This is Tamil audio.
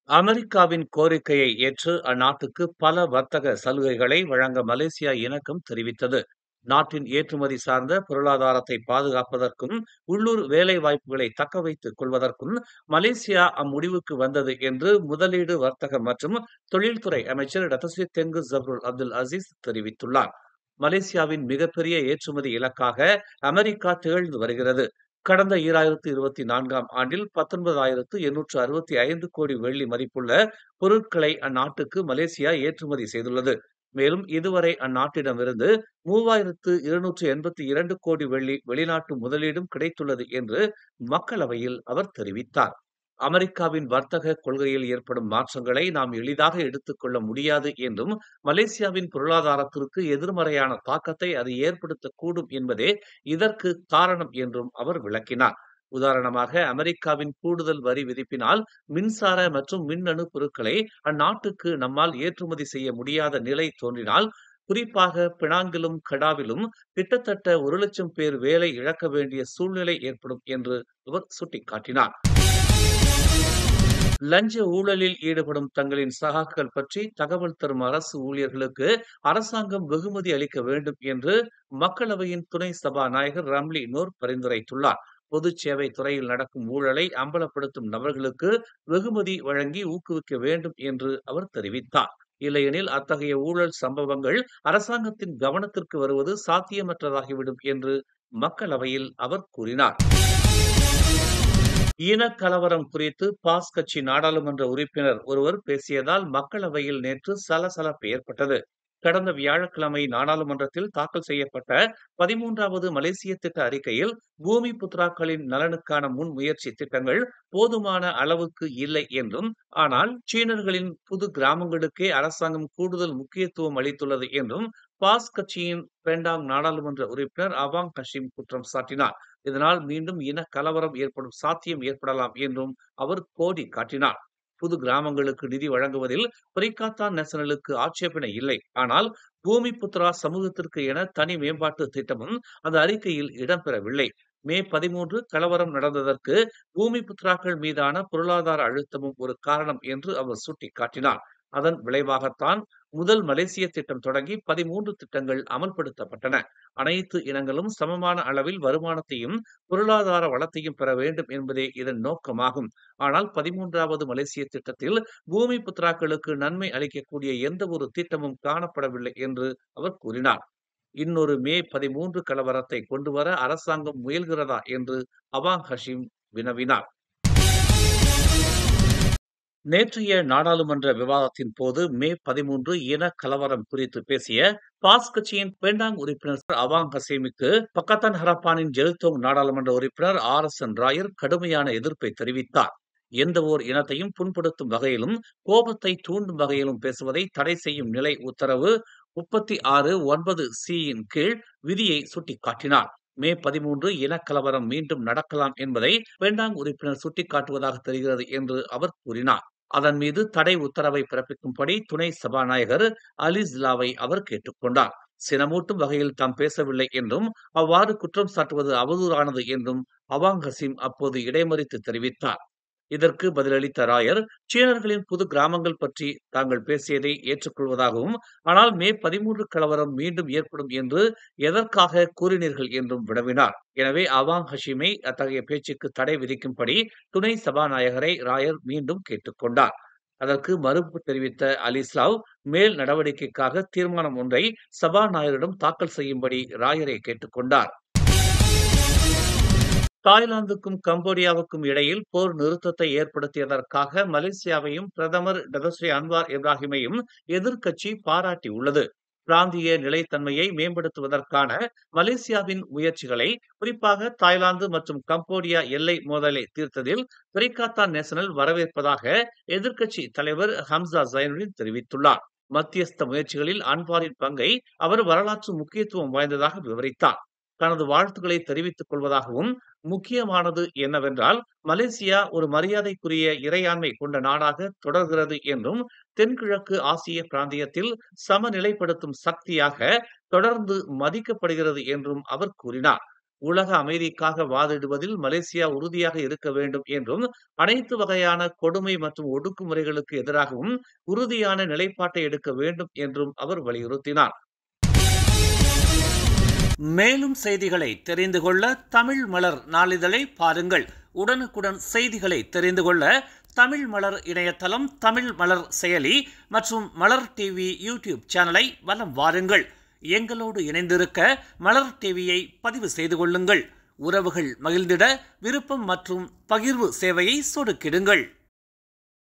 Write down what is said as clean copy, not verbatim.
அமெரிக்காவின் கோரிக்கையை ஏற்று அந்நாட்டுக்கு பல வர்த்தக சலுகைகளை வழங்க மலேசியா இணக்கம் தெரிவித்தது. நாட்டின் ஏற்றுமதி சார்ந்த பொருளாதாரத்தை பாதுகாப்பதற்கும், உள்ளூர் வேலைவாய்ப்புகளை தக்க வைத்துக் கொள்வதற்கும் மலேசியா அம்முடிவுக்கு வந்தது என்று முதலீடு, வர்த்தகம் மற்றும் தொழில்துறை அமைச்சர் டத்தஸ்ரீ தெங்கு ஜப்ருல் அப்துல் அசீஸ் தெரிவித்துள்ளார். மலேசியாவின் மிகப்பெரிய ஏற்றுமதி இலக்காக அமெரிக்கா திகழ்ந்து வருகிறது. கடந்த 2024ஆம் ஆண்டில் 19,865 கோடி வெள்ளி மதிப்புள்ள பொருட்களை அந்நாட்டுக்கு மலேசியா ஏற்றுமதி செய்துள்ளது. மேலும் இதுவரை அந்நாட்டிடமிருந்து 3,282 கோடி வெள்ளி வெளிநாட்டு முதலீடும் கிடைத்துள்ளது என்று மக்களவையில் அவர் தெரிவித்தார். அமெரிக்காவின் வர்த்தக கொள்கையில் ஏற்படும் மாற்றங்களை நாம் எளிதாக எடுத்துக்கொள்ள முடியாது என்றும், மலேசியாவின் பொருளாதாரத்திற்கு எதிர்மறையான தாக்கத்தை அது ஏற்படுத்தக்கூடும் என்பதே இதற்கு காரணம் என்றும் அவர் விளக்கினார். உதாரணமாக, அமெரிக்காவின் கூடுதல் வரி விதிப்பினால் மின்சார மற்றும் மின்னணு பொருட்களை அந்நாட்டுக்கு நம்மால் ஏற்றுமதி செய்ய முடியாத நிலை தோன்றினால், குறிப்பாக பினாங்கிலும் கெடாவிலும் கிட்டத்தட்ட 1,00,000 பேர் வேலை இழக்க வேண்டிய சூழ்நிலை ஏற்படும் என்று அவர் சுட்டிக்காட்டினார். லஞ்ச ஊழலில் ஈடுபடும் தங்களின் சகாக்கள் பற்றி தகவல் தரும் அரசு ஊழியர்களுக்கு அரசாங்கம் வெகுமதி அளிக்க வேண்டும் என்று மக்களவையின் துணை சபாநாயகர் ரம்லி நூர் பரிந்துரைத்துள்ளார். பொது சேவை துறையில் நடக்கும் ஊழலை அம்பலப்படுத்தும் நபர்களுக்கு வெகுமதி வழங்கி ஊக்குவிக்க வேண்டும் என்று அவர் தெரிவித்தார். இல்லையெனில் அத்தகைய ஊழல் சம்பவங்கள் அரசாங்கத்தின் கவனத்திற்கு வருவது சாத்தியமற்றதாகிவிடும் என்று மக்களவையில் அவர் கூறினார். இனக்கலவரம் குறித்து பாஸ் கட்சி நாடாளுமன்ற உறுப்பினர் ஒருவர் பேசியதால் மக்களவையில் நேற்று சலசலப்பு ஏற்பட்டது. கடந்த வியாழக்கிழமை நாடாளுமன்றத்தில் தாக்கல் செய்யப்பட்ட 13வது மலேசிய திட்ட அறிக்கையில் பூமி புத்ராக்களின் நலனுக்கான முன்முயற்சி திட்டங்கள் போதுமான அளவுக்கு இல்லை என்றும், ஆனால் சீனர்களின் புது கிராமங்களுக்கே அரசாங்கம் கூடுதல் முக்கியத்துவம் அளித்துள்ளது என்றும் பாஸ் கட்சியின் பெண்டாங் நாடாளுமன்ற உறுப்பினர் அவாங் ஹஷீம் குற்றம் சாட்டினார். இதனால் மீண்டும் இன கலவரம் ஏற்படும் சாத்தியம் ஏற்படலாம் என்றும் அவர் கோடி காட்டினார். புது கிராமங்களுக்கு நிதி வழங்குவதில் பரிகாத்தான் நேஷனலுக்கு ஆட்சேபனை இல்லை. ஆனால் பூமி புத்ரா சமூகத்திற்கு என தனி மேம்பாட்டு திட்டமும் அந்த அறிக்கையில் இடம்பெறவில்லை. மே 13 கலவரம் நடந்ததற்கு பூமி புத்ராக்கள் மீதான பொருளாதார அழுத்தமும் ஒரு காரணம் என்று அவர் சுட்டிக்காட்டினார். அதன் விளைவாகத்தான் முதல் மலேசிய திட்டம் தொடங்கி 13 திட்டங்கள் அமல்படுத்தப்பட்டன. அனைத்து இனங்களும் சமமான அளவில் வருமானத்தையும் பொருளாதார வளத்தையும் பெற வேண்டும் என்பதே இதன் நோக்கமாகும். ஆனால் 13வது மலேசிய திட்டத்தில் பூமி புத்ராக்களுக்கு நன்மை அளிக்கக்கூடிய எந்த ஒரு திட்டமும் காணப்படவில்லை என்று அவர் கூறினார். இன்னொரு மே 13 கலவரத்தை கொண்டுவர அரசாங்கம் முயல்கிறதா என்று அவாங் ஹஷீம் வினவினார். நேற்றைய நாடாளுமன்ற விவாதத்தின் போது மே 13 இன கலவரம் குறித்து பேசிய பாஸ் கட்சியின் பெண்டாங் உறுப்பினர் அவாங் ஹசீமுக்கு பக்கத்தான் ஹரப்பானின் ஜெல்தோங் நாடாளுமன்ற உறுப்பினர் RSN ராயர் கடுமையான எதிர்ப்பை தெரிவித்தார். எந்த ஓர் இனத்தையும் புண்படுத்தும் வகையிலும் கோபத்தை தூண்டும் வகையிலும் பேசுவதை தடை செய்யும் நிலை உத்தரவு 36(9)(c)யின் கீழ் விதியை சுட்டிக்காட்டினார். மே 13 இனக்கலவரம் மீண்டும் நடக்கலாம் என்பதை பெண்டாங் உறுப்பினர் சுட்டிக்காட்டுவதாக தெரிகிறது என்று அவர் கூறினார். அதன் மீது தடை உத்தரவை பிறப்பிக்கும்படி துணை சபாநாயகர் அலிஸ்லாவை அவர் கேட்டுக்கொண்டார். சினமூட்டும் வகையில் தாம் பேசவில்லை என்றும், அவ்வாறு குற்றம் சாட்டுவது அவதூறானது என்றும் அவாங் ஹசீம் அப்போது இடைமறித்து தெரிவித்தார். இதற்கு பதிலளித்த ராயர், சீனர்களின் புது கிராமங்கள் பற்றி தாங்கள் பேசியதை ஏற்றுக்கொள்வதாகவும், ஆனால் மே 13 கலவரம் மீண்டும் ஏற்படும் என்று எதற்காக கூறினீர்கள் என்றும் வினவினார். எனவே அவாங் ஹஷீமை அத்தகைய பேச்சுக்கு தடை விதிக்கும்படி துணை சபாநாயகரை ராயர் மீண்டும் கேட்டுக்கொண்டார். அதற்கு மறுப்பு தெரிவித்த அலிஸ்லாவ் மேல் நடவடிக்கைக்காக தீர்மானம் ஒன்றை சபாநாயகரிடம் தாக்கல் செய்யும்படி ராயரை கேட்டுக்கொண்டார். தாய்லாந்துக்கும் கம்போடியாவுக்கும் இடையில் போர் நிறுத்தத்தை ஏற்படுத்தியதற்காக மலேசியாவையும் பிரதமர் டத்தஸ்ரீ அன்வார் இப்ராஹிமையும் எதிர்க்கட்சி பாராட்டியுள்ளது. பிராந்திய நிலைத்தன்மையை மேம்படுத்துவதற்கான மலேசியாவின் முயற்சிகளை, குறிப்பாக தாய்லாந்து மற்றும் கம்போடியா எல்லை மோதலை தீர்த்ததில் பரிகாத்தான் நேஷனல் வரவேற்பதாக எதிர்க்கட்சி தலைவர் ஹம்சா ஜைனுddin தெரிவித்துள்ளார். மத்தியஸ்த முயற்சிகளில் அன்வாரின் பங்கை அவர் வரலாற்று முக்கியத்துவம் வாய்ந்ததாக விவரித்தார். தனது வாழ்த்துக்களை தெரிவித்துக் கொள்வதாகவும், முக்கியமானது என்னவென்றால் மலேசியா ஒரு மரியாதைக்குரிய இறையாண்மை கொண்ட நாடாக தொடர்கிறது என்றும், தென்கிழக்கு ஆசிய பிராந்தியத்தில் சமநிலைப்படுத்தும் சக்தியாக தொடர்ந்து மதிக்கப்படுகிறது என்றும் அவர் கூறினார். உலக அமைதிக்காக வாதிடுவதில் மலேசியா உறுதியாக இருக்க வேண்டும் என்றும், அனைத்து வகையான கொடுமை மற்றும் ஒடுக்குமுறைகளுக்கு எதிராகவும் உறுதியான நிலைப்பாட்டை எடுக்க வேண்டும் என்றும் அவர் வலியுறுத்தினார். மேலும் செய்திகளை தெரிந்து கொள்ள தமிழ் மலர் நாளிதழை பாருங்கள். உடனுக்குடன் செய்திகளை தெரிந்து கொள்ள தமிழ் மலர் இணையதளம், தமிழ் மலர் செயலி மற்றும் மலர் டிவி யூடியூப் சேனலை வலம் வாருங்கள். எங்களோடு இணைந்திருக்க மலர் டிவியை பதிவு செய்து கொள்ளுங்கள். உறவுகள் மகிழ்ந்திட விருப்பம் மற்றும் பகிர்வு சேவையை சொடுக்கிடுங்கள்.